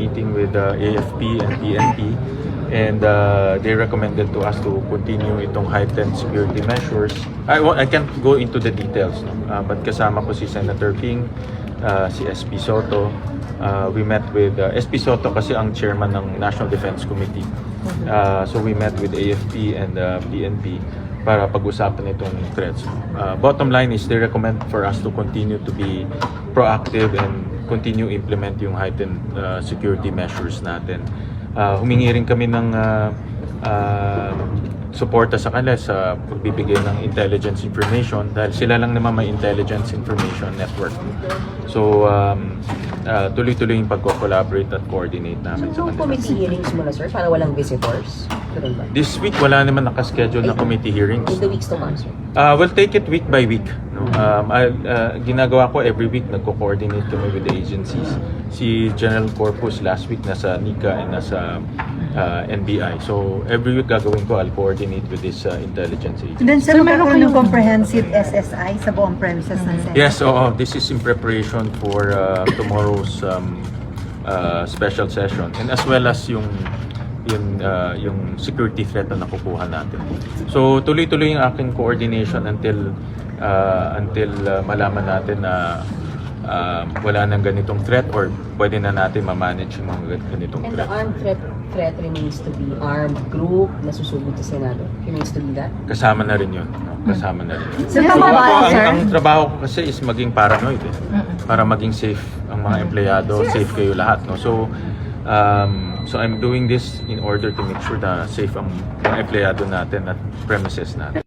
meeting with AFP and PNP, and they recommended to us to continue itong heightened security measures. I can't go into the details, no? But kasama ko si Senator King, si SP Soto. We met with SP Soto kasi ang chairman ng National Defense Committee. So we met with AFP and PNP para pag-usapan itong threats. Bottom line is they recommend for us to continue to be proactive and continue implement yung heightened security measures natin. Humingi rin kami ng suporta sa kanila sa pagbibigay ng intelligence information dahil sila lang naman may intelligence information network. So tuloy-tuloy yung pag-collaborate at coordinate namin sa So, kanila. committee hearings muna, sir, para walang visitors? Ganun ba? This week wala naman nakaschedule na committee hearings. In the weeks to come, sir? We'll take it week by week. No? Ginagawa ko every week, nagko-coordinate kami with the agencies. Si General Corpus last week nasa NICA and nasa NBI. So every week gagawin ko, I'll coordinate with this intelligence agency. Then sir, meron kayong comprehensive SSI sa buong premises ng Senate? Yes, this is in preparation for tomorrow's special session, and as well as yung security threat na nakukuha natin. So tuloy-tuloy yung aking coordination until malaman natin na wala nang ganitong threat or pwede na natin ma-manage yung mga ganitong And the threat. armed threat remains to be armed group na susugod sa Senado. Remains to be that? Kasama na rin yun. No? Kasama na rin yun. So, tama ba, sir? Ang trabaho ko kasi is maging paranoid para maging safe ang mga empleyado, safe kayo lahat. No? So I'm doing this in order to make sure na safe ang mga empleyado natin at premises natin.